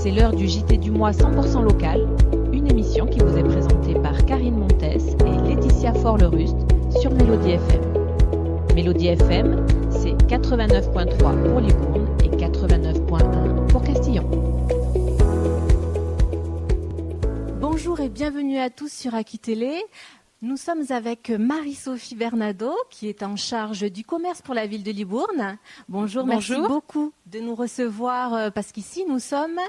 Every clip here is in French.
C'est l'heure du JT du mois 100% local, une émission qui vous est présentée par Karine Montes et Laetitia Forlerust sur Mélodie FM. Mélodie FM, c'est 89.3 pour Libourne et 89.1 pour Castillon. Bonjour et bienvenue à tous sur Aki Télé. Nous sommes avec Marie-Sophie Bernado, qui est en charge du commerce pour la ville de Libourne. Bonjour, merci beaucoup de nous recevoir parce qu'ici nous sommes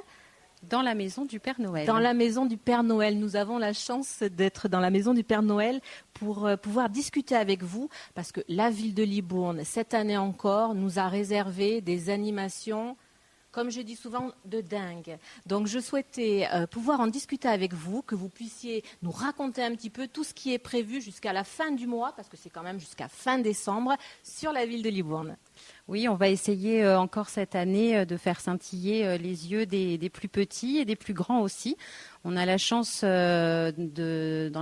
dans la maison du Père Noël. Dans la maison du Père Noël. Nous avons la chance d'être dans la maison du Père Noël pour pouvoir discuter avec vous parce que la ville de Libourne, cette année encore, nous a réservé des animations, comme je dis souvent, de dingue. Donc je souhaitais pouvoir en discuter avec vous, que vous puissiez nous raconter un petit peu tout ce qui est prévu jusqu'à la fin du mois, parce que c'est quand même jusqu'à fin décembre, sur la ville de Libourne. Oui, on va essayer encore cette année de faire scintiller les yeux des plus petits et des plus grands aussi. On a la chance dans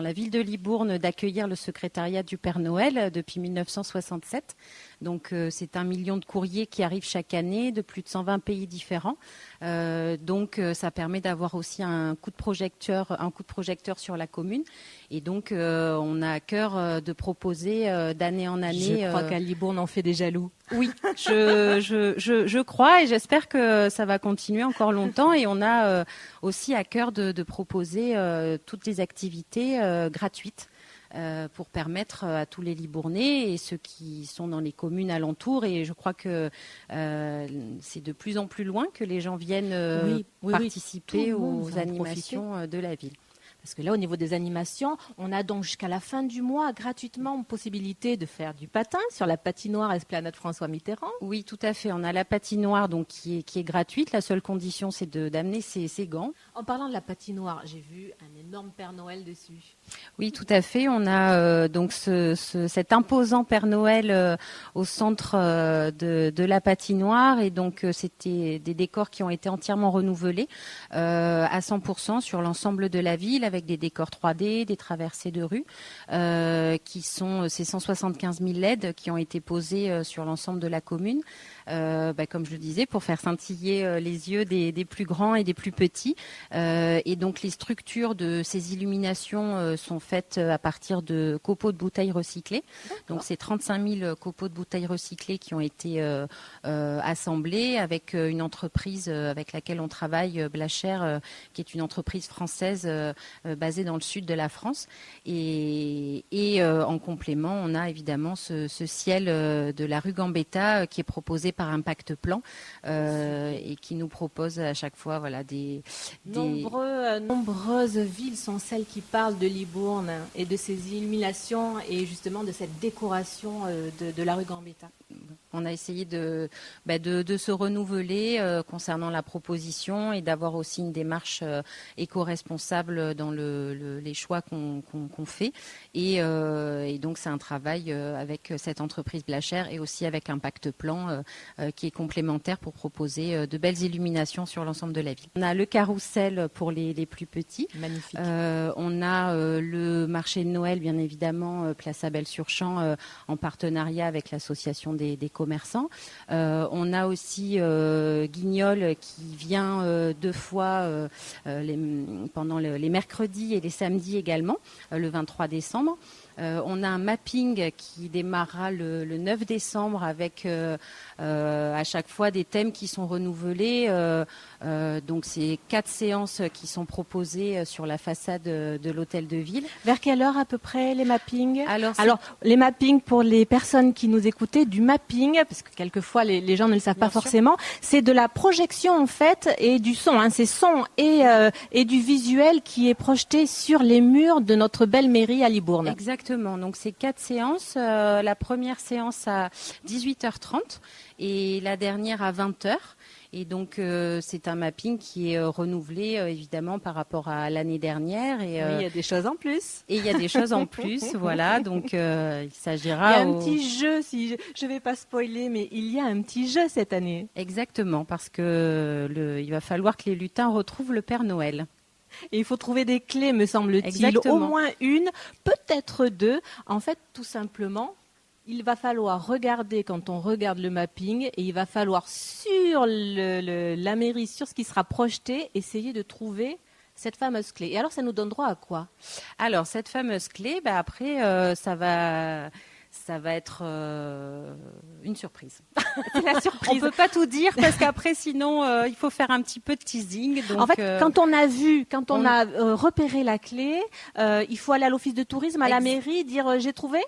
la ville de Libourne d'accueillir le secrétariat du Père Noël depuis 1967. Donc c'est 1 million de courriers qui arrivent chaque année de plus de 120 pays différents. Donc ça permet d'avoir aussi un coup de projecteur sur la commune. Et donc on a à cœur de proposer d'année en année. Je crois qu'à Libourne on fait des jaloux. Oui, je crois et j'espère que ça va continuer encore longtemps. Et on a aussi à cœur de proposer toutes les activités gratuites pour permettre à tous les Libournais et ceux qui sont dans les communes alentours. Et je crois que c'est de plus en plus loin que les gens viennent participer aux animations de la ville. Parce que là, au niveau des animations, on a donc jusqu'à la fin du mois gratuitement possibilité de faire du patin sur la patinoire Esplanade François Mitterrand. Oui, tout à fait. On a la patinoire donc qui est gratuite. La seule condition, c'est d'amener ses gants. En parlant de la patinoire, j'ai vu un énorme Père Noël dessus. Oui, tout à fait. On a donc cet imposant Père Noël au centre de la patinoire. Et donc, c'était des décors qui ont été entièrement renouvelés à 100% sur l'ensemble de la ville, avec des décors 3D, des traversées de rue, qui sont ces 175 000 LED qui ont été posés sur l'ensemble de la commune. Comme je le disais, pour faire scintiller les yeux des plus grands et des plus petits. Et donc les structures de ces illuminations sont faites à partir de copeaux de bouteilles recyclées. D'accord. Donc c'est 35 000 copeaux de bouteilles recyclées qui ont été assemblés avec une entreprise avec laquelle on travaille, Blacher, qui est une entreprise française basée dans le sud de la France. Et en complément, on a évidemment ce ciel de la rue Gambetta qui est proposé par Impact Plan et qui nous propose à chaque fois Nombreuses villes sont celles qui parlent de Libourne et de ces illuminations et justement de cette décoration de la rue Gambetta. On a essayé de se renouveler concernant la proposition et d'avoir aussi une démarche éco-responsable dans les choix qu'on fait. Et donc, c'est un travail avec cette entreprise Blacher et aussi avec Impact Plan qui est complémentaire pour proposer de belles illuminations sur l'ensemble de la ville. On a le carrousel pour les plus petits. Magnifique. On a le marché de Noël, bien évidemment, Place Abel-sur-Champ, en partenariat avec l'association des commerçants. On a aussi Guignol qui vient 2 fois pendant les mercredis et les samedis également, le 23 décembre. On a un mapping qui démarrera le 9 décembre avec à chaque fois des thèmes qui sont renouvelés. Donc c'est 4 séances qui sont proposées sur la façade de l'hôtel de ville. Vers quelle heure à peu près les mappings ? Alors les mappings, pour les personnes qui nous écoutaient, du mapping, parce que quelquefois les gens ne le savent pas forcément, c'est de la projection en fait et du son. C'est son et du visuel qui est projeté sur les murs de notre belle mairie à Libourne. Exactement. Donc c'est 4 séances. La première séance à 18h30 et la dernière à 20h. Et donc, c'est un mapping qui est renouvelé, évidemment, par rapport à l'année dernière. Et, oui, il y a des choses en plus. Et il y a des choses en plus, voilà. Donc, il s'agira... Il y a un petit jeu, si je ne vais pas spoiler, mais il y a un petit jeu cette année. Exactement, parce que il va falloir que les lutins retrouvent le Père Noël. Et il faut trouver des clés, me semble-t-il. Exactement. Au moins une, peut-être 2. En fait, tout simplement... il va falloir regarder quand on regarde le mapping et il va falloir sur la mairie, sur ce qui sera projeté, essayer de trouver cette fameuse clé. Et alors, ça nous donne droit à quoi? Alors, cette fameuse clé, après, ça va être une surprise. C'est la surprise. On ne peut pas tout dire parce qu'après, sinon, il faut faire un petit peu de teasing. Donc, en fait, quand on a repéré la clé, il faut aller à l'office de tourisme, à la mairie, dire j'ai trouvé.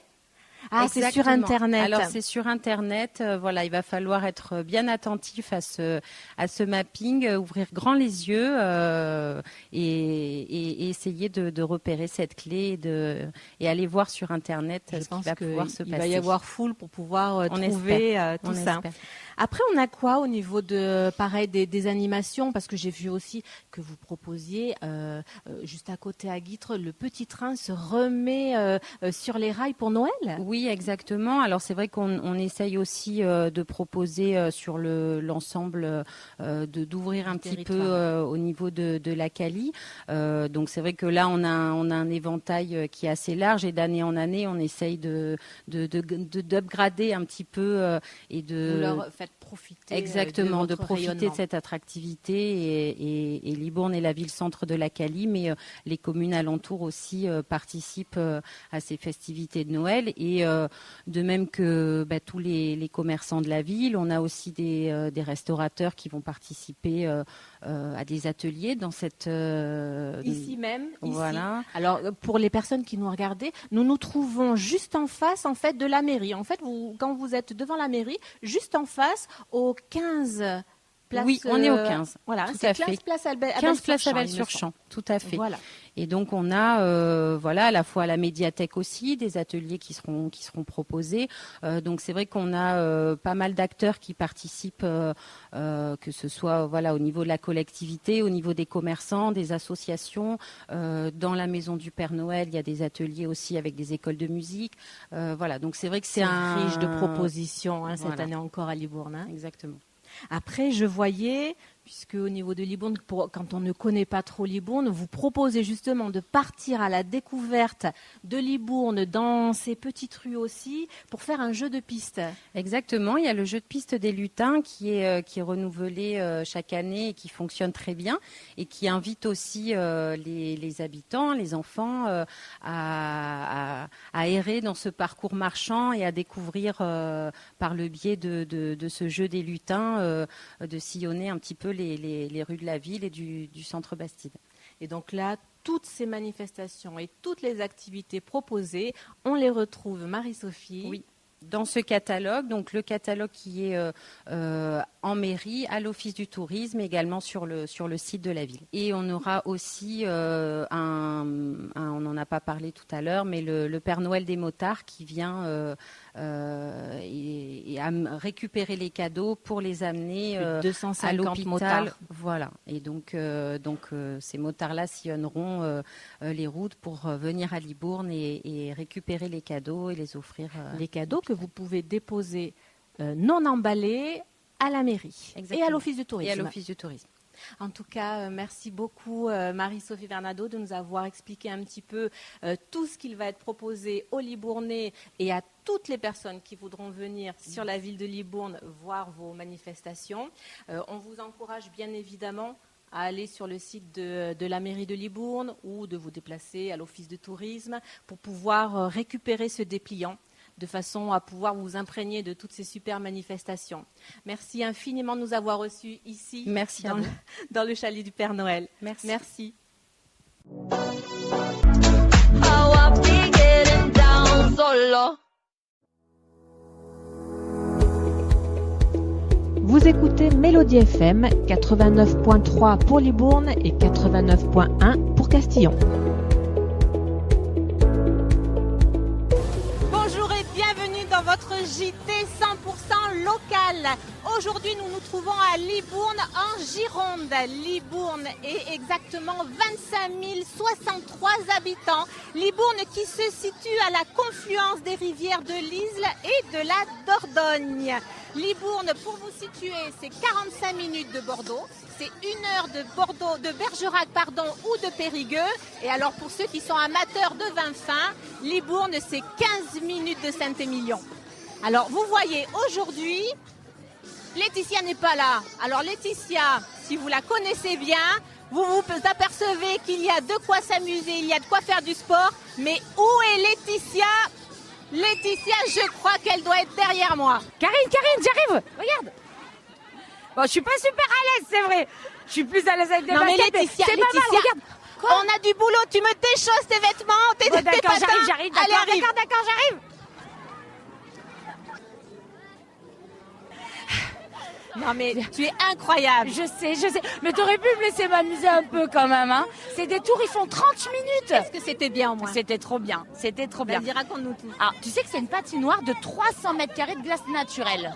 Ah, exactement. C'est sur Internet. Alors, c'est sur Internet. Voilà, il va falloir être bien attentif à ce mapping, ouvrir grand les yeux et essayer de repérer cette clé et aller voir sur Internet ce qui va pouvoir se passer. Il va y avoir foule pour pouvoir trouver tout ça. Espère. Après, on a quoi au niveau des animations? Parce que j'ai vu aussi que vous proposiez, juste à côté à Guîtres, le petit train se remet sur les rails pour Noël. Oui, exactement. Alors, c'est vrai qu'on essaye aussi de proposer sur l'ensemble d'ouvrir un petit peu au niveau de la Cali. Donc, c'est vrai que là, on a un éventail qui est assez large et d'année en année, on essaye d'upgrader un petit peu et de... Vous leur faites profiter. Exactement, de profiter rayonnement. de cette attractivité et Libourne est la ville-centre de la Cali, mais les communes alentours aussi participent à ces festivités de Noël et de même que tous les commerçants de la ville, on a aussi des restaurateurs qui vont participer à des ateliers dans cette... Ici même, ici. Voilà. Alors, pour les personnes qui nous regardaient, nous nous trouvons juste en face, en fait, de la mairie. En fait, quand vous êtes devant la mairie, juste en face, au 15 place... Oui, on est au 15. Voilà, tout c'est à 15 fait. place à 15 place à Belle-sur-Champ, tout à fait. Voilà. Et donc on a à la fois à la médiathèque aussi des ateliers qui seront proposés. Donc c'est vrai qu'on a pas mal d'acteurs qui participent, que ce soit au niveau de la collectivité, au niveau des commerçants, des associations. Dans la maison du Père Noël, il y a des ateliers aussi avec des écoles de musique. Donc c'est vrai que c'est riche de propositions cette année encore à Libourne. Exactement. Après, je voyais, puisque au niveau de Libourne, quand on ne connaît pas trop Libourne, vous proposez justement de partir à la découverte de Libourne dans ces petites rues aussi, pour faire un jeu de piste. Exactement, il y a le jeu de piste des lutins qui est renouvelé chaque année et qui fonctionne très bien et qui invite aussi les habitants, les enfants à errer dans ce parcours marchand et à découvrir par le biais de ce jeu des lutins de sillonner un petit peu les rues de la ville et du centre Bastide. Et donc là, toutes ces manifestations et toutes les activités proposées, on les retrouve, Marie-Sophie. Oui. Dans ce catalogue, donc le catalogue qui est en mairie, à l'office du tourisme, et également sur le site de la ville. Et on aura aussi on n'en a pas parlé tout à l'heure, mais le Père Noël des motards qui vient et à récupérer les cadeaux pour les amener à l'hôpital. Motards. Voilà. Et donc ces motards-là sillonneront les routes pour venir à Libourne et récupérer les cadeaux et les offrir. Les cadeaux que vous pouvez déposer non emballés à la mairie. Exactement. Et à l'office du tourisme. Et à l'office du tourisme. En tout cas, merci beaucoup Marie-Sophie Vernado de nous avoir expliqué un petit peu tout ce qu'il va être proposé aux Libournais et à toutes les personnes qui voudront venir sur la ville de Libourne voir vos manifestations. On vous encourage bien évidemment à aller sur le site de la mairie de Libourne ou de vous déplacer à l'office de tourisme pour pouvoir récupérer ce dépliant de façon à pouvoir vous imprégner de toutes ces super manifestations. Merci infiniment de nous avoir reçus ici. Merci dans le chalet du Père Noël. Merci. Merci. Vous écoutez Mélodie FM 89.3 pour Libourne et 89.1 pour Castillon. Bonjour et bienvenue dans votre JT 100% local. Aujourd'hui, nous nous trouvons à Libourne en Gironde. Libourne est exactement 25 063 habitants. Libourne qui se situe à la confluence des rivières de l'Isle et de la Dordogne. Libourne, pour vous situer, c'est 45 minutes de Bordeaux. C'est 1 heure de Bordeaux, de Bergerac, ou de Périgueux. Et alors, pour ceux qui sont amateurs de vin fin, Libourne, c'est 15 minutes de Saint-Émilion. Alors, vous voyez, aujourd'hui, Laetitia n'est pas là. Alors, Laetitia, si vous la connaissez bien, vous vous apercevez qu'il y a de quoi s'amuser, il y a de quoi faire du sport. Mais où est Laetitia? Laetitia, je crois qu'elle doit être derrière moi. Karine, j'arrive. Regarde. Bon, je suis pas super à l'aise, c'est vrai. Je suis plus à l'aise avec des Non mais baskets, Laetitia, c'est pas mal, regarde. on a du boulot, tu me déchausses tes vêtements, tes Bon, d'accord, patins. j'arrive. Allez, arrive. D'accord, j'arrive. Non mais tu es incroyable. Je sais. Mais t'aurais pu me laisser m'amuser un peu quand même, hein. C'est des tours, ils font 30 minutes. Est-ce que c'était bien au moins? C'était trop bien. Vas-y, raconte-nous tout. Alors, tu sais que c'est une patinoire de 300 mètres carrés de glace naturelle.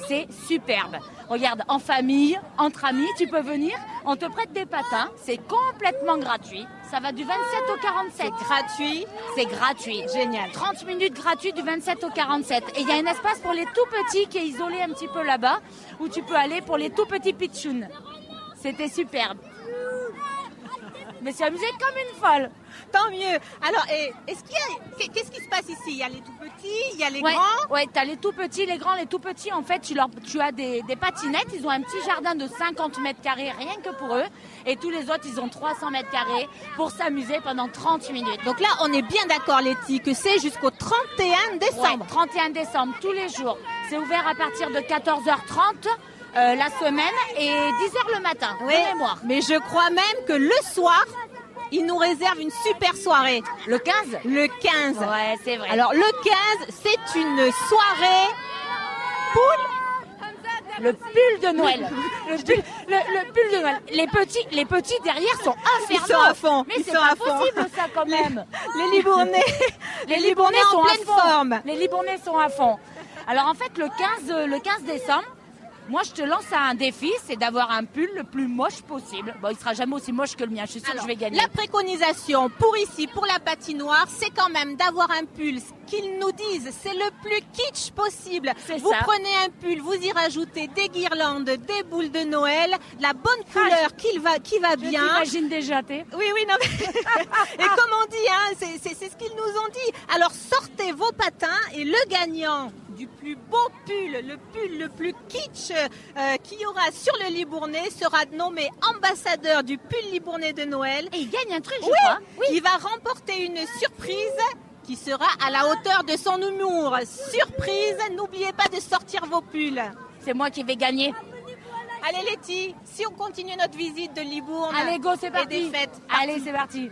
C'est superbe. Regarde, en famille, entre amis, tu peux venir. On te prête des patins. C'est complètement gratuit. Ça va du 27 au 47. Gratuit. C'est gratuit. Génial. 30 minutes gratuit du 27 au 47. Et il y a un espace pour les tout petits qui est isolé un petit peu là-bas, où tu peux aller pour les tout petits pitchouns. C'était superbe. Mais c'est amusé comme une folle. Tant mieux. Alors, qu'est-ce qui se passe ici? Il y a les tout petits, il y a les Ouais, grands. ouais, t'as les tout petits, les grands, les tout petits. En fait, tu as des patinettes. Ils ont un petit jardin de 50 mètres carrés, rien que pour eux. Et tous les autres, ils ont 300 mètres carrés pour s'amuser pendant 30 minutes. Donc là, on est bien d'accord, Letty, que c'est jusqu'au 31 décembre. Ouais, 31 décembre, tous les jours. C'est ouvert à partir de 14h30 la semaine et 10h le matin, de mémoire. Mais je crois même que le soir, il nous réserve une super soirée. Le 15 Le 15. Ouais, c'est vrai. Alors, le 15, c'est une soirée poule. Le pull de Noël. le pull de Noël. Les petits derrière sont infernaux. Ils sont à fond. Mais Ils c'est sont pas à fond. possible ça quand même. Les Libournais. Les Libournais en sont à pleine fond. forme. Les Libournais sont à fond. Alors en fait, le 15 décembre, moi je te lance un défi, c'est d'avoir un pull le plus moche possible. Bon, il sera jamais aussi moche que le mien, je suis sûre que je vais gagner. La préconisation pour ici, pour la patinoire, c'est quand même d'avoir un pull. Qu'ils nous disent, c'est le plus kitsch possible. Vous prenez un pull, vous y rajoutez des guirlandes, des boules de Noël, la bonne couleur qui va bien. J'imagine déjà, t'es. Oui, non. Et comme on dit, hein, c'est ce qu'ils nous ont dit. Alors sortez vos patins et le gagnant du plus beau pull, le pull le plus kitsch qu'il y aura sur le Libournais sera nommé ambassadeur du pull Libournais de Noël. Et il gagne un truc, je crois. Oui, il va remporter une surprise qui sera à la hauteur de son humour. Surprise, n'oubliez pas de sortir vos pulls. C'est moi qui vais gagner. Allez Letty, si on continue notre visite de Libourne. Allez, go, c'est parti. Et des fêtes. Allez, c'est parti.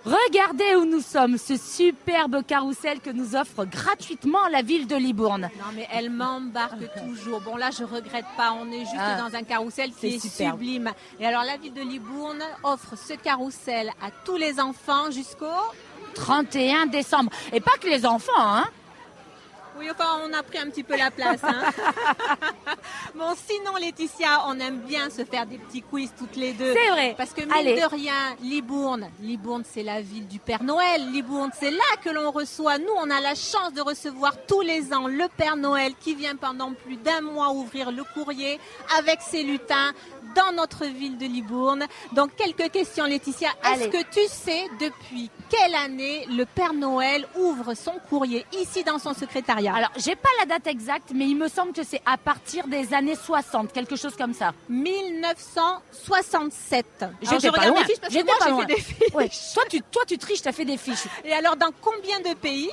Regardez où nous sommes, ce superbe carrousel que nous offre gratuitement la ville de Libourne. Non mais elle m'embarque toujours. Bon là je regrette pas, on est juste dans un carrousel qui est sublime. Et alors la ville de Libourne offre ce carrousel à tous les enfants jusqu'au 31 décembre. Et pas que les enfants, hein. Oui, enfin, on a pris un petit peu la place. Hein. Bon, sinon, Laetitia, on aime bien se faire des petits quiz toutes les deux. C'est vrai. Parce que mine de rien, Libourne, c'est la ville du Père Noël. Libourne, c'est là que l'on reçoit. Nous, on a la chance de recevoir tous les ans le Père Noël qui vient pendant plus d'un mois ouvrir le courrier avec ses lutins dans notre ville de Libourne. Donc, quelques questions, Laetitia. Est-ce que tu sais depuis quelle année le Père Noël ouvre son courrier ici dans son secrétariat? Alors, j'ai pas la date exacte, mais il me semble que c'est à partir des années 60, quelque chose comme ça. 1967. J'étais pas loin. J'étais pas loin. Fait des fiches. Ouais. Toi, tu triches, t'as fait des fiches. Et alors, dans combien de pays?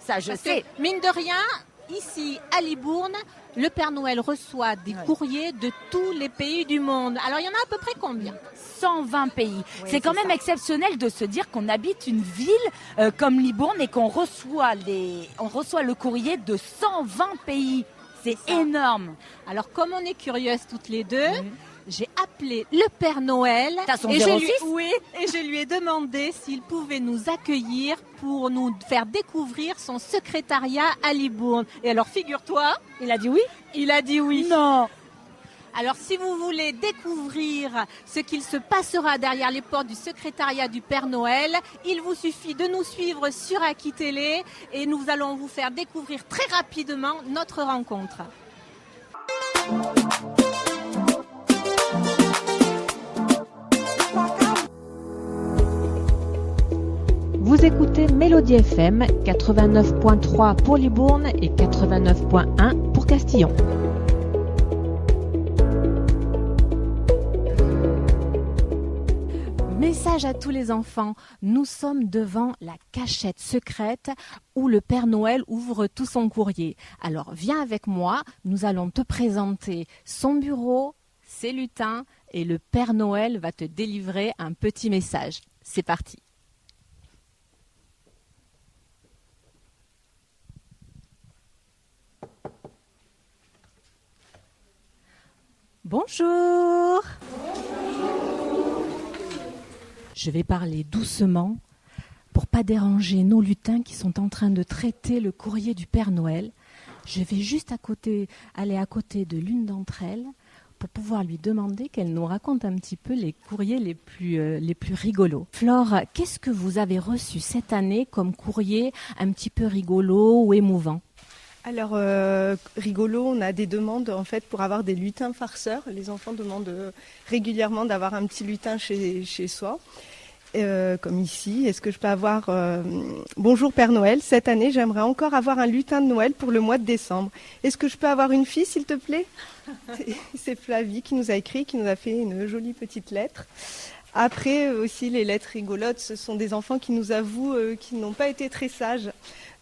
Ça, je sais. Mine de rien, ici à Libourne, le Père Noël reçoit des courriers de tous les pays du monde. Alors, il y en a à peu près combien? 120 pays. Oui, c'est quand même exceptionnel de se dire qu'on habite une ville comme Libourne et qu'on reçoit le courrier de 120 pays. C'est énorme. Alors, comme on est curieuses toutes les deux, j'ai appelé le Père Noël. T'as son et 06 je lui ai demandé s'il pouvait nous accueillir pour nous faire découvrir son secrétariat à Libourne. Et alors, figure-toi, il a dit oui. Il a dit oui. Non. Alors, si vous voulez découvrir ce qu'il se passera derrière les portes du secrétariat du Père Noël, il vous suffit de nous suivre sur Aki Télé et nous allons vous faire découvrir très rapidement notre rencontre. Vous écoutez Mélodie FM 89.3 pour Libourne et 89.1 pour Castillon. Message à tous les enfants, nous sommes devant la cachette secrète où le Père Noël ouvre tout son courrier. Alors viens avec moi, nous allons te présenter son bureau, ses lutins et le Père Noël va te délivrer un petit message. C'est parti. Bonjour. Je vais parler doucement pour pas déranger nos lutins qui sont en train de traiter le courrier du Père Noël. Je vais juste aller à côté de l'une d'entre elles pour pouvoir lui demander qu'elle nous raconte un petit peu les courriers les plus rigolos. Flore, qu'est-ce que vous avez reçu cette année comme courrier un petit peu rigolo ou émouvant ? Alors, rigolo, on a des demandes en fait pour avoir des lutins farceurs. Les enfants demandent régulièrement d'avoir un petit lutin chez soi, comme ici. Est-ce que je peux avoir bonjour Père Noël, cette année j'aimerais encore avoir un lutin de Noël pour le mois de décembre. Est-ce que je peux avoir une fille s'il te plaît ? C'est Flavie qui nous a écrit, qui nous a fait une jolie petite lettre. Après aussi les lettres rigolotes, ce sont des enfants qui nous avouent qu'ils n'ont pas été très sages.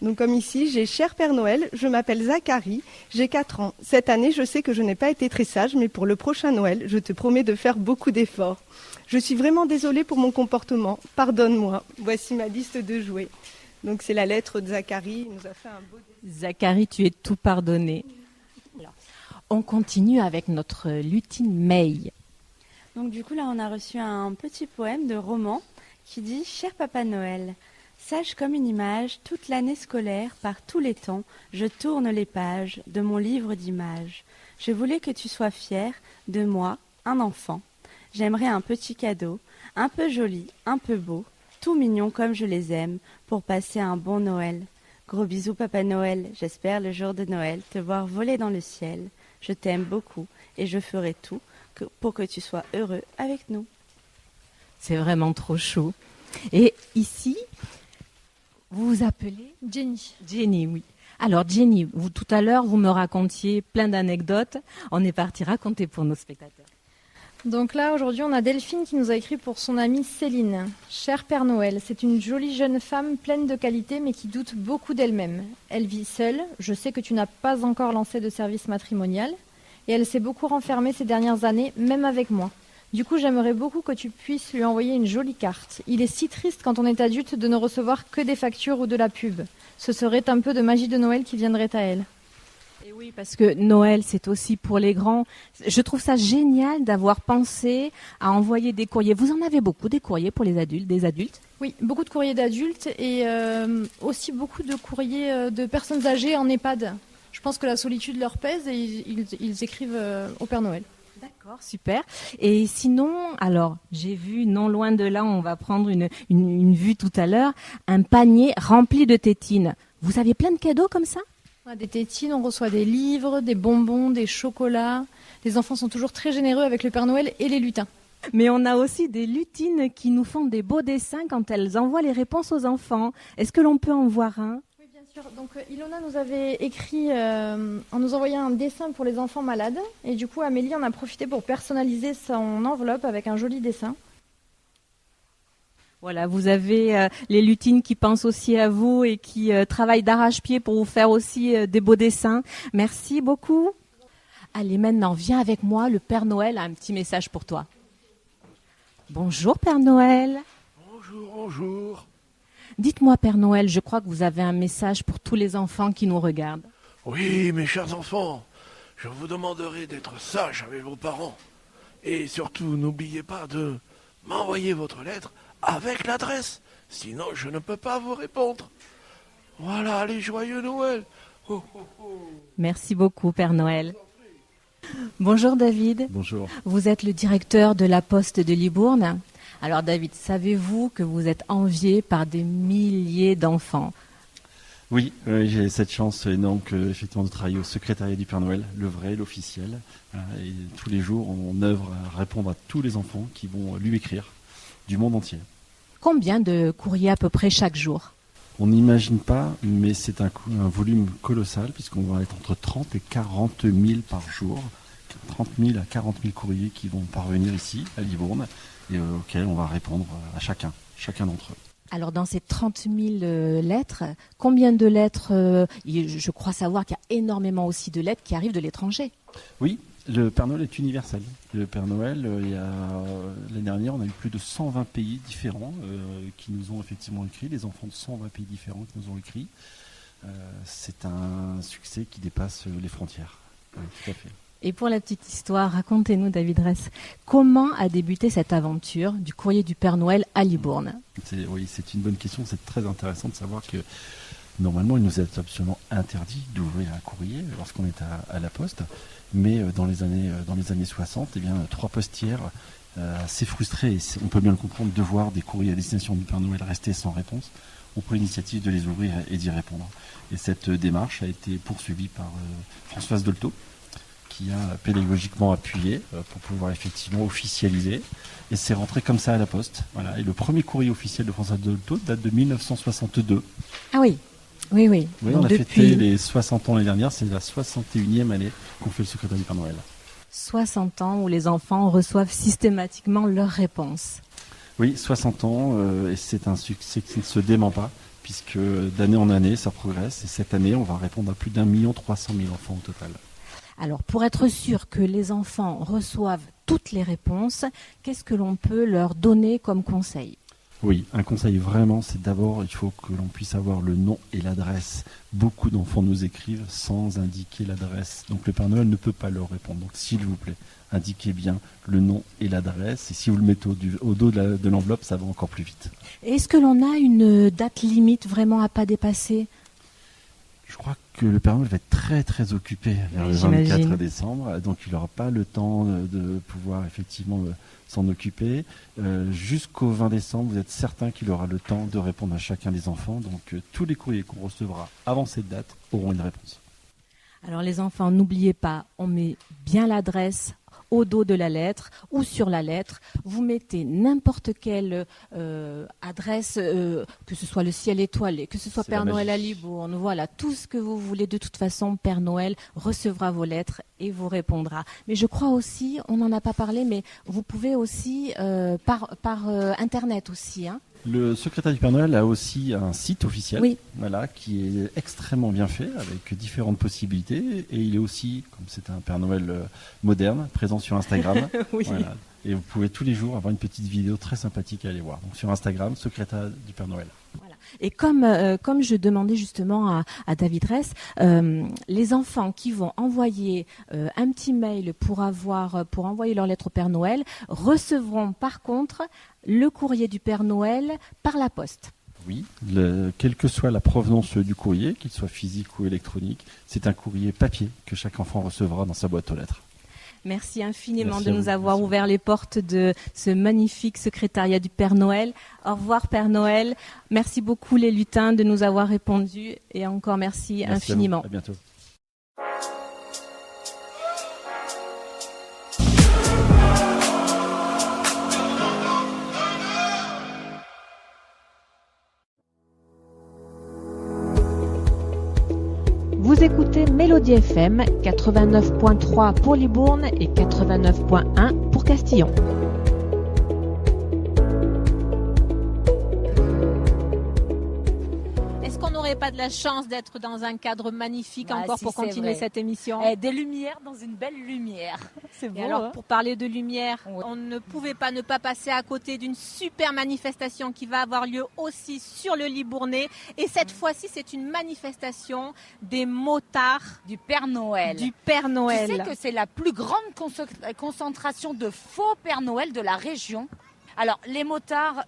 Donc comme ici, j'ai cher Père Noël, je m'appelle Zacharie, j'ai 4 ans. Cette année, je sais que je n'ai pas été très sage, mais pour le prochain Noël, je te promets de faire beaucoup d'efforts. Je suis vraiment désolée pour mon comportement, pardonne-moi. Voici ma liste de jouets. Donc c'est la lettre de Zacharie, il nous a fait un beau... Zacharie, tu es tout pardonné. Alors, on continue avec notre lutine May. Donc du coup là on a reçu un petit poème de roman qui dit « Cher Papa Noël, sage comme une image, toute l'année scolaire, par tous les temps, je tourne les pages de mon livre d'images. Je voulais que tu sois fier de moi, un enfant. J'aimerais un petit cadeau, un peu joli, un peu beau, tout mignon comme je les aime, pour passer un bon Noël. Gros bisous Papa Noël, j'espère le jour de Noël te voir voler dans le ciel. Je t'aime beaucoup et je ferai tout pour que tu sois heureux avec nous. » C'est vraiment trop chou. Et ici, vous vous appelez Jenny. Jenny, oui. Alors Jenny, vous tout à l'heure, vous me racontiez plein d'anecdotes. On est parti raconter pour nos spectateurs. Donc là, aujourd'hui, on a Delphine qui nous a écrit pour son amie Céline. Cher Père Noël, c'est une jolie jeune femme pleine de qualités mais qui doute beaucoup d'elle-même. Elle vit seule, je sais que tu n'as pas encore lancé de service matrimonial et elle s'est beaucoup renfermée ces dernières années, même avec moi. Du coup, j'aimerais beaucoup que tu puisses lui envoyer une jolie carte. Il est si triste quand on est adulte de ne recevoir que des factures ou de la pub. Ce serait un peu de magie de Noël qui viendrait à elle. Et oui, parce que Noël, c'est aussi pour les grands. Je trouve ça génial d'avoir pensé à envoyer des courriers. Vous en avez beaucoup, des courriers pour les adultes, des adultes ? Oui, beaucoup de courriers d'adultes et aussi beaucoup de courriers de personnes âgées en EHPAD. Je pense que la solitude leur pèse et ils écrivent au Père Noël. D'accord, super. Et sinon, alors, j'ai vu, non loin de là, on va prendre une vue tout à l'heure, un panier rempli de tétines. Vous avez plein de cadeaux comme ça ? On a des tétines, on reçoit des livres, des bonbons, des chocolats. Les enfants sont toujours très généreux avec le Père Noël et les lutins. Mais on a aussi des lutines qui nous font des beaux dessins quand elles envoient les réponses aux enfants. Est-ce que l'on peut en voir un ? Oui, bien sûr. Donc Ilona nous avait écrit en nous envoyant un dessin pour les enfants malades. Et du coup, Amélie en a profité pour personnaliser son enveloppe avec un joli dessin. Voilà, vous avez les lutines qui pensent aussi à vous et qui travaillent d'arrache-pied pour vous faire aussi des beaux dessins. Merci beaucoup. Allez, maintenant, viens avec moi. Le Père Noël a un petit message pour toi. Bonjour, Père Noël. Bonjour, bonjour. Dites-moi, Père Noël, je crois que vous avez un message pour tous les enfants qui nous regardent. Oui, mes chers enfants, je vous demanderai d'être sages avec vos parents. Et surtout, n'oubliez pas de m'envoyer votre lettre avec l'adresse. Sinon, je ne peux pas vous répondre. Voilà, allez, joyeux Noël. Oh, oh, oh. Merci beaucoup, Père Noël. Bonjour, David. Bonjour. Vous êtes le directeur de la Poste de Libourne. Alors, David, savez-vous que vous êtes envié par des milliers d'enfants ? Oui, j'ai cette chance donc effectivement de travailler au secrétariat du Père Noël, le vrai, l'officiel. Et tous les jours, on œuvre à répondre à tous les enfants qui vont lui écrire du monde entier. Combien de courriers à peu près chaque jour ? On n'imagine pas, mais c'est un volume colossal, puisqu'on va être entre 30 et 40 000 par jour. 30 000 à 40 000 courriers qui vont parvenir ici, à Libourne, et auxquels on va répondre à chacun d'entre eux. Alors dans ces 30 000 lettres, combien de lettres je crois savoir qu'il y a énormément aussi de lettres qui arrivent de l'étranger. Oui, le Père Noël est universel. Le Père Noël, l'année dernière, on a eu plus de 120 pays différents qui nous ont effectivement écrit, des enfants de 120 pays différents qui nous ont écrit. C'est un succès qui dépasse les frontières. Oui, tout à fait. Et pour la petite histoire, racontez-nous, David Ress, comment a débuté cette aventure du courrier du Père Noël à Libourne ? Oui, c'est une bonne question. C'est très intéressant de savoir que normalement, il nous est absolument interdit d'ouvrir un courrier lorsqu'on est à la poste. Mais dans les années 60, eh bien, 3 postières assez frustrées, et on peut bien le comprendre, de voir des courriers à destination du Père Noël rester sans réponse, ont pris l'initiative de les ouvrir et d'y répondre. Et cette démarche a été poursuivie par Françoise Dolto, qui a pédagogiquement appuyé pour pouvoir effectivement officialiser. Et c'est rentré comme ça à la poste. Voilà. Et le premier courrier officiel de François Dolto date de 1962. Ah oui, oui. Oui, on a fêté les 60 ans l'année dernière. C'est la 61e année qu'on fait le secrétaire du Père Noël. 60 ans où les enfants reçoivent systématiquement leurs réponses. Oui, 60 ans, et c'est un succès qui ne se dément pas, puisque d'année en année, ça progresse. Et cette année, on va répondre à plus d'1 300 000 enfants au total. Alors, pour être sûr que les enfants reçoivent toutes les réponses, qu'est-ce que l'on peut leur donner comme conseil ? Oui, un conseil vraiment, c'est d'abord, il faut que l'on puisse avoir le nom et l'adresse. Beaucoup d'enfants nous écrivent sans indiquer l'adresse. Donc le Père Noël ne peut pas leur répondre. Donc s'il vous plaît, indiquez bien le nom et l'adresse. Et si vous le mettez au dos de l'enveloppe, ça va encore plus vite. Est-ce que l'on a une date limite vraiment à pas dépasser ? Je crois que le Père Noël va être très très occupé vers le 24 décembre, donc il n'aura pas le temps de pouvoir effectivement s'en occuper. Jusqu'au 20 décembre, vous êtes certain qu'il aura le temps de répondre à chacun des enfants, donc tous les courriers qu'on recevra avant cette date auront une réponse. Alors les enfants, n'oubliez pas, on met bien l'adresse au dos de la lettre ou sur la lettre. Vous mettez n'importe quelle adresse, que ce soit le ciel étoilé, que ce soit Père Noël à Libourne, voilà, tout ce que vous voulez. De toute façon, Père Noël recevra vos lettres et vous répondra. Mais je crois aussi, on n'en a pas parlé, mais vous pouvez aussi par Internet aussi, hein. Le secrétaire du Père Noël a aussi un site officiel, oui. Voilà, qui est extrêmement bien fait, avec différentes possibilités. Et il est aussi, comme c'est un Père Noël moderne, présent sur Instagram. Oui. Voilà. Et vous pouvez tous les jours avoir une petite vidéo très sympathique à aller voir. Donc sur Instagram, secrétaire du Père Noël. Voilà. Et comme je demandais justement à David Ress, les enfants qui vont envoyer un petit mail pour envoyer leur lettre au Père Noël recevront par contre le courrier du Père Noël par la poste. Oui, quelle que soit la provenance du courrier, qu'il soit physique ou électronique, c'est un courrier papier que chaque enfant recevra dans sa boîte aux lettres. Merci infiniment Merci de nous avoir ouvert les portes de ce magnifique secrétariat du Père Noël. Au revoir Père Noël. Merci beaucoup les lutins de nous avoir répondu et encore merci infiniment. À bientôt. Vous écoutez Mélodie FM 89.3 pour Libourne et 89.1 pour Castillon. Est-ce qu'on n'aurait pas de la chance d'être dans un cadre magnifique encore pour continuer cette émission ? Des lumières dans une belle lumière. C'est beau. Et alors, pour parler de lumière, on ne pouvait pas ne pas passer à côté d'une super manifestation qui va avoir lieu aussi sur le Libournais. Et cette fois-ci, c'est une manifestation des motards du Père Noël. Du Père Noël. Tu sais que c'est la plus grande concentration de faux Père Noël de la région. Alors, les motards,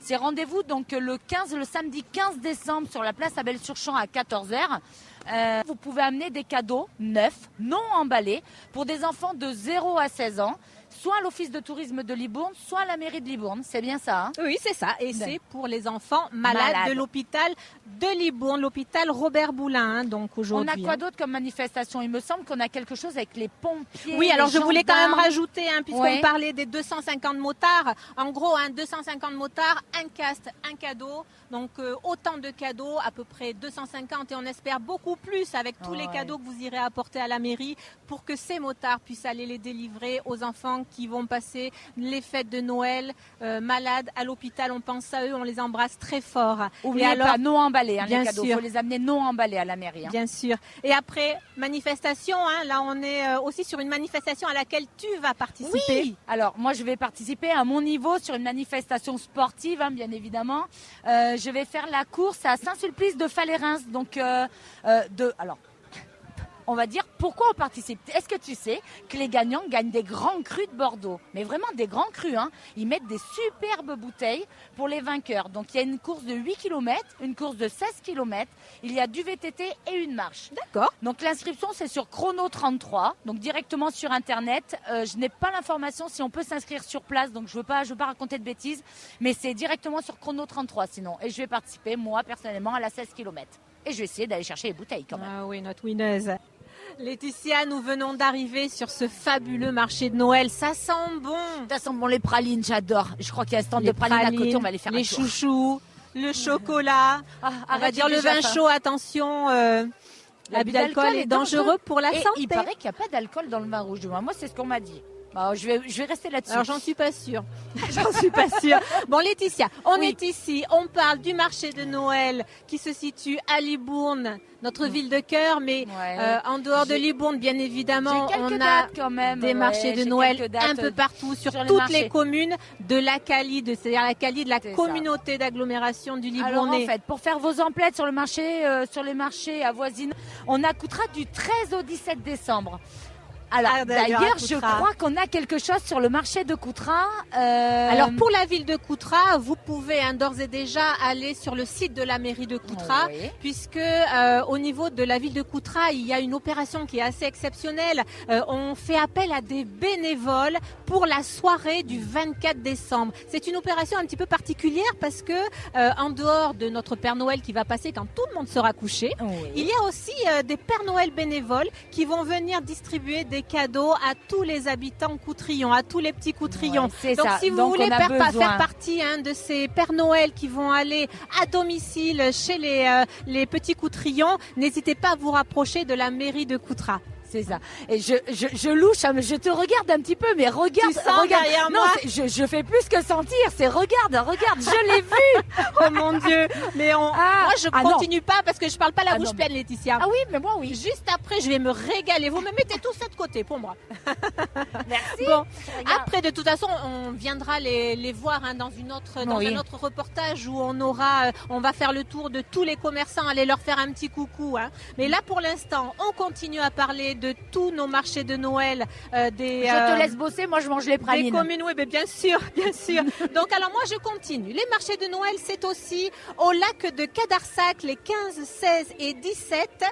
c'est rendez-vous donc le samedi 15 décembre sur la place Abel-sur-Champ à 14h. Vous pouvez amener des cadeaux neufs, non emballés, pour des enfants de 0 à 16 ans. soit à l'office de tourisme de Libourne, soit à la mairie de Libourne. C'est bien ça, hein? Oui, c'est ça. Et c'est pour les enfants malades de l'hôpital de Libourne, l'hôpital Robert Boulin, hein, donc aujourd'hui. On a quoi d'autre comme manifestation? Il me semble qu'on a quelque chose avec les pompiers. Oui, alors les je voulais quand même gendarmes. rajouter, hein, puisqu'on parlait des 250 motards. En gros, 250 motards, un casque, un cadeau. Donc autant de cadeaux, à peu près 250, et on espère beaucoup plus avec tous les cadeaux que vous irez apporter à la mairie pour que ces motards puissent aller les délivrer aux enfants qui vont passer les fêtes de Noël malades à l'hôpital. On pense à eux, on les embrasse très fort. Oubliez pas, non emballés, hein, bien les cadeaux. Il sûr. faut les amener non emballés à la mairie. Hein. Bien sûr. Et après, manifestation, hein, là on est aussi sur une manifestation à laquelle tu vas participer. Oui. Alors moi je vais participer à mon niveau sur une manifestation sportive, hein, bien évidemment. Je vais faire la course à Saint-Sulpice de Falérins. Donc alors. On va dire pourquoi on participe. Est-ce que tu sais que les gagnants gagnent des grands crus de Bordeaux? Mais vraiment des grands crus. Hein. Ils mettent des superbes bouteilles pour les vainqueurs. Donc il y a une course de 8 km, une course de 16 km. Il y a du VTT et une marche. D'accord. Donc l'inscription c'est sur Chrono 33. Donc directement sur Internet. Je n'ai pas l'information si on peut s'inscrire sur place. Donc je veux pas raconter de bêtises. Mais c'est directement sur Chrono 33 sinon. Et je vais participer moi personnellement à la 16 km. Et je vais essayer d'aller chercher les bouteilles quand même. Ah oui, notre winneuse. Laetitia, nous venons d'arriver sur ce fabuleux marché de Noël. Ça sent bon. Ça sent bon les pralines, j'adore. Je crois qu'il y a un stand de pralines à côté, on va aller faire les un tour. chouchous, le chocolat. On va dire le vin chaud, attention. L'abus d'alcool est dangereux pour la santé. Il paraît qu'il n'y a pas d'alcool dans le vin rouge. Moi, c'est ce qu'on m'a dit. Bah, je vais rester là-dessus. Alors, j'en suis pas sûre. J'en suis pas sûre. Bon, Laetitia, on est ici. On parle du marché de Noël qui se situe à Libourne, notre ville de cœur, mais en dehors de Libourne, bien évidemment, on a quand même, des marchés de Noël un peu partout sur toutes les communes de l'Acali, c'est-à-dire l'Acali de la communauté d'agglomération du Libournais. Alors, en fait, pour faire vos emplettes sur le marché, sur les marchés avoisinants, on accoutra du 13 au 17 décembre. Alors, d'ailleurs, je crois qu'on a quelque chose sur le marché de Coutras. Alors, pour la ville de Coutras, vous pouvez d'ores et déjà aller sur le site de la mairie de Coutras, puisque au niveau de la ville de Coutras, il y a une opération qui est assez exceptionnelle. On fait appel à des bénévoles pour la soirée du 24 décembre. C'est une opération un petit peu particulière parce que, en dehors de notre Père Noël qui va passer quand tout le monde sera couché, il y a aussi des Pères Noël bénévoles qui vont venir distribuer des cadeaux à tous les habitants Coutrillons, à tous les petits Coutrillons. Donc si vous voulez faire partie de ces Pères Noël qui vont aller à domicile chez les petits Coutrillons, n'hésitez pas à vous rapprocher de la mairie de Coutras. C'est ça. Et je louche, hein, mais je te regarde un petit peu, mais regarde. Tu sens derrière moi. Non, je fais plus que sentir. C'est regarde, je l'ai vu. Oh mon Dieu. Mais moi, je continue pas parce que je parle pas la bouche pleine, Laetitia. Ah oui, mais moi, oui. Juste après, je vais me régaler. Vous me mettez tous ça de côté pour moi. Merci. Bon, après, de toute façon, on viendra les voir dans un autre reportage où on va faire le tour de tous les commerçants, aller leur faire un petit coucou. Hein. Mais là, pour l'instant, on continue à parler de tous nos marchés de Noël. Je te laisse bosser, moi je mange les pralines. Des communes, oui, mais bien sûr, bien sûr. Donc alors moi je continue. Les marchés de Noël, c'est aussi au lac de Cadarsac les 15, 16 et 17.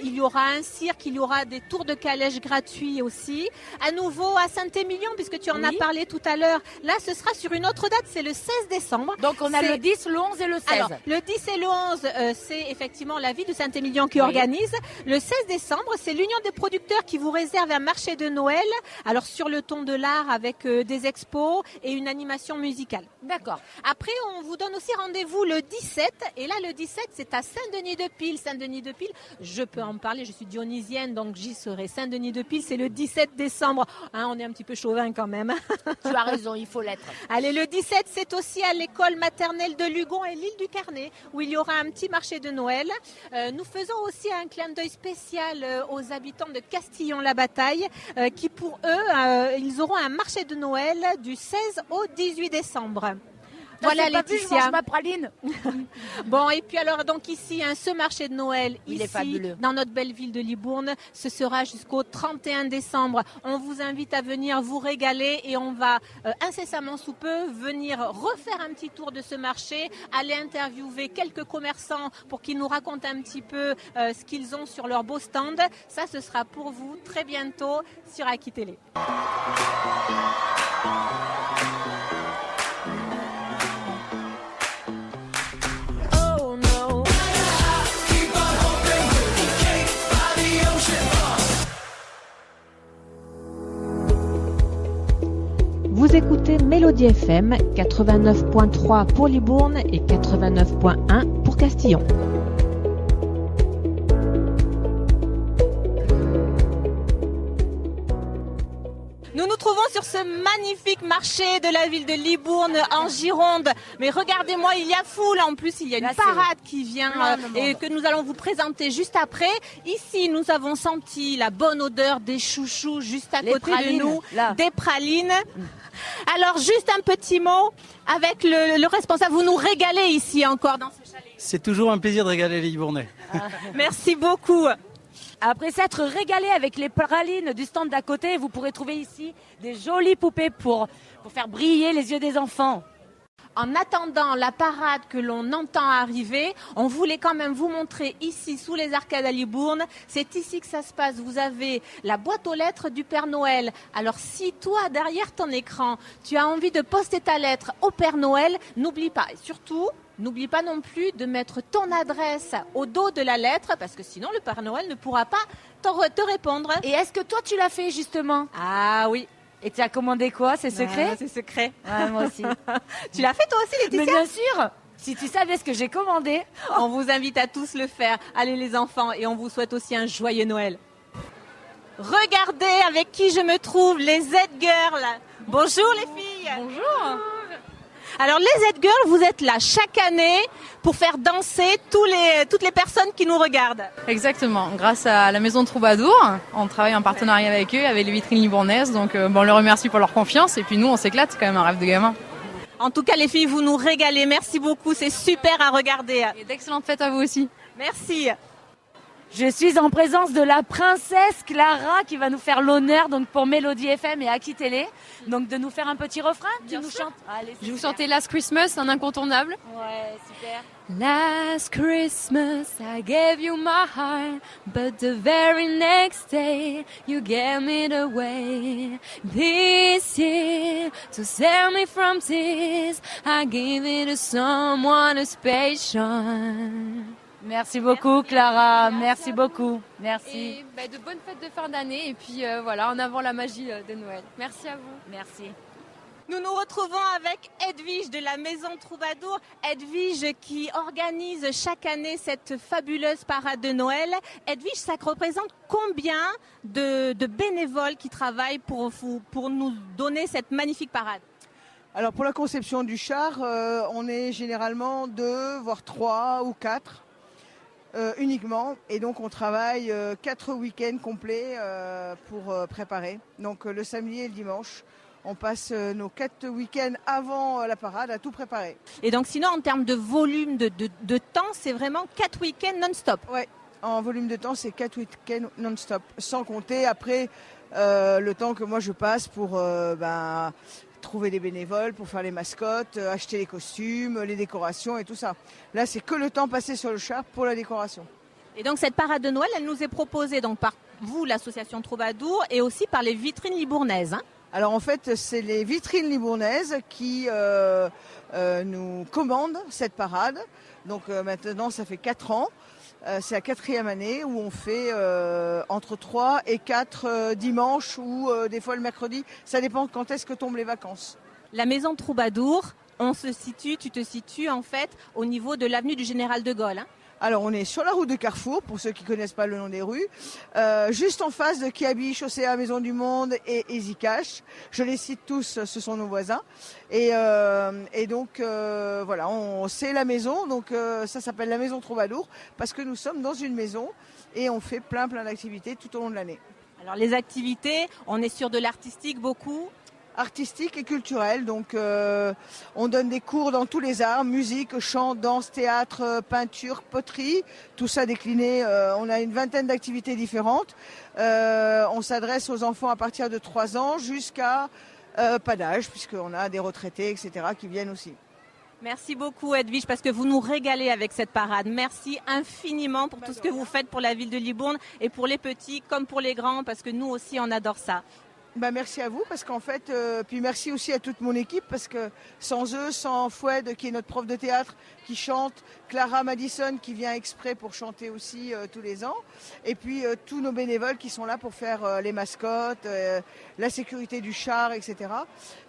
Il y aura un cirque, il y aura des tours de calèche gratuits aussi. À nouveau à Saint-Émilion, puisque tu en as parlé tout à l'heure. Là, ce sera sur une autre date, c'est le 16 décembre. Donc on a le 10, le 11 et le 16. Alors, le 10 et le 11, c'est effectivement la ville de Saint-Émilion qui organise. Le 16 décembre, c'est l'Union des producteurs qui vous réserve un marché de Noël, alors sur le ton de l'art avec des expos et une animation musicale. D'accord. Après, on vous donne aussi rendez-vous le 17, et là le 17, c'est à Saint-Denis-de-Pile. Saint-Denis-de-Pile, je peux en parler, je suis dionysienne, donc j'y serai. Saint-Denis-de-Pile, c'est le 17 décembre. On est un petit peu chauvin quand même. Tu as raison, il faut l'être. Allez, le 17, c'est aussi à l'école maternelle de Lugon et l'île du Carnet, où il y aura un petit marché de Noël. Nous faisons aussi un clin d'œil spécial aux habitants de Castillon-la-Bataille, qui pour eux, ils auront un marché de Noël du 16 au 18 décembre. Voilà, c'est pas vu, je Laetitia. mange ma praline. Bon, et puis alors, donc ici, ce marché de Noël, Il ici, est fabuleux. dans notre belle ville de Libourne, ce sera jusqu'au 31 décembre. On vous invite à venir vous régaler et on va incessamment sous peu venir refaire un petit tour de ce marché, aller interviewer quelques commerçants pour qu'ils nous racontent un petit peu ce qu'ils ont sur leur beau stand. Ça, ce sera pour vous très bientôt sur Aki Télé. Vous écoutez Mélodie FM 89.3 pour Libourne et 89.1 pour Castillon. Nous nous trouvons sur ce magnifique marché de la ville de Libourne en Gironde. Mais regardez-moi, il y a foule. En plus, il y a une parade qui vient et que nous allons vous présenter juste après. Ici, nous avons senti la bonne odeur des chouchous juste à côté de nous. Des pralines. Alors, juste un petit mot avec le responsable. Vous nous régalez ici encore dans ce chalet. C'est toujours un plaisir de régaler les Libournais. Merci beaucoup. Après s'être régalé avec les pralines du stand d'à côté, vous pourrez trouver ici des jolies poupées pour faire briller les yeux des enfants. En attendant la parade que l'on entend arriver, on voulait quand même vous montrer ici, sous les arcades à Libourne. C'est ici que ça se passe. Vous avez la boîte aux lettres du Père Noël. Alors si toi, derrière ton écran, tu as envie de poster ta lettre au Père Noël, n'oublie pas. Et surtout, n'oublie pas non plus de mettre ton adresse au dos de la lettre, parce que sinon le Père Noël ne pourra pas te répondre. Et est-ce que toi, tu l'as fait justement? Ah oui. Et tu as commandé quoi? C'est secret? C'est secret. Ouais, moi aussi. Tu l'as fait toi aussi, Laetitia? Mais bien sûr. Si tu savais ce que j'ai commandé. On vous invite à tous le faire. Allez les enfants, et on vous souhaite aussi un joyeux Noël. Regardez avec qui je me trouve, les Z-Girls. Bonjour les filles. Bonjour. Alors les Z-Girls, vous êtes là chaque année pour faire danser toutes les personnes qui nous regardent. Exactement, grâce à la Maison Troubadour, on travaille en partenariat avec eux, avec les vitrines libournaises, donc on les remercie pour leur confiance et puis nous on s'éclate, c'est quand même un rêve de gamin. En tout cas les filles, vous nous régalez, merci beaucoup, c'est super à regarder. Et d'excellentes fêtes à vous aussi. Merci. Je suis en présence de la princesse Clara qui va nous faire l'honneur donc pour Mélodie FM et Aki Télé, donc de nous faire un petit refrain. Tu nous chantes. Allez, Je vous chanter Last Christmas, un incontournable. Ouais, super. Last Christmas I gave you my heart, but the very next day you gave me away. This year, to save me from tears, I gave it to someone special. Merci beaucoup Clara, merci beaucoup, merci. Et de bonnes fêtes de fin d'année et puis voilà, en avant la magie de Noël. Merci à vous. Merci. Nous nous retrouvons avec Edwige de la Maison Troubadour. Edwige qui organise chaque année cette fabuleuse parade de Noël. Edwige, ça représente combien de bénévoles qui travaillent pour nous donner cette magnifique parade? Alors pour la conception du char, on est généralement 2, voire 3 ou 4. Uniquement, et donc on travaille 4 week-ends complets pour préparer. Donc le samedi et le dimanche, on passe nos 4 week-ends avant la parade à tout préparer. Et donc sinon en termes de volume de temps, c'est vraiment 4 week-ends non-stop? Ouais, en volume de temps c'est 4 week-ends non-stop, sans compter après le temps que moi je passe pour trouver des bénévoles pour faire les mascottes, acheter les costumes, les décorations et tout ça. Là, c'est que le temps passé sur le char pour la décoration. Et donc cette parade de Noël, elle nous est proposée donc par vous, l'association Troubadour, et aussi par les vitrines libournaises. Alors en fait, c'est les vitrines libournaises qui nous commandent cette parade. Donc maintenant, ça fait 4 ans. C'est la 4e année où on fait entre 3 et 4 dimanches ou des fois le mercredi. Ça dépend quand est-ce que tombent les vacances. La Maison Troubadour, tu te situes en fait au niveau de l'avenue du Général de Gaulle. Alors on est sur la route de Carrefour, pour ceux qui ne connaissent pas le nom des rues, juste en face de Kiabi, Chaussée Maison du Monde et Easy Cash. Je les cite tous, ce sont nos voisins. Et donc voilà, c'est la maison, donc ça s'appelle la Maison Troubadour, parce que nous sommes dans une maison et on fait plein d'activités tout au long de l'année. Alors les activités, on est sur de l'artistique beaucoup? artistique et culturel. Donc on donne des cours dans tous les arts, musique, chant, danse, théâtre, peinture, poterie, tout ça décliné. On a une vingtaine d'activités différentes. On s'adresse aux enfants à partir de 3 ans jusqu'à pas d'âge, puisqu'on a des retraités, etc. qui viennent aussi. Merci beaucoup Edwige, parce que vous nous régalez avec cette parade. Merci infiniment pour tout ce que vous faites pour la ville de Libourne et pour les petits comme pour les grands, parce que nous aussi on adore ça. Merci à vous, parce qu'en fait, puis merci aussi à toute mon équipe, parce que sans eux, sans Foued, qui est notre prof de théâtre, qui chante, Clara Madison, qui vient exprès pour chanter aussi tous les ans, et puis tous nos bénévoles qui sont là pour faire les mascottes, la sécurité du char, etc.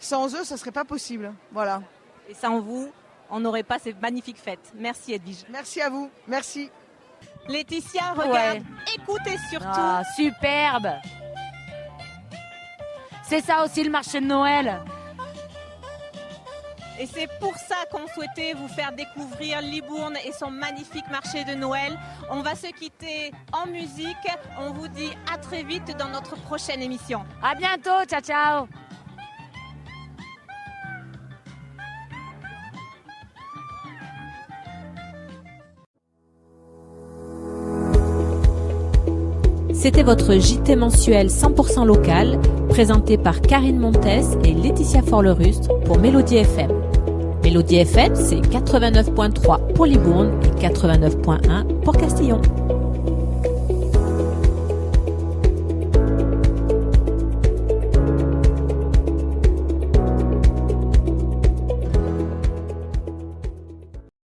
Sans eux, ça ne serait pas possible. Voilà. Et sans vous, on n'aurait pas ces magnifiques fêtes. Merci Edwige. Merci à vous, merci. Laetitia, regarde, écoutez surtout. Ah, superbe. C'est ça aussi le marché de Noël. Et c'est pour ça qu'on souhaitait vous faire découvrir Libourne et son magnifique marché de Noël. On va se quitter en musique. On vous dit à très vite dans notre prochaine émission. À bientôt, ciao ciao. C'était votre JT mensuel 100% local, présenté par Karine Montes et Laetitia Forlerust pour Mélodie FM. Mélodie FM, c'est 89.3 pour Libourne et 89.1 pour Castillon.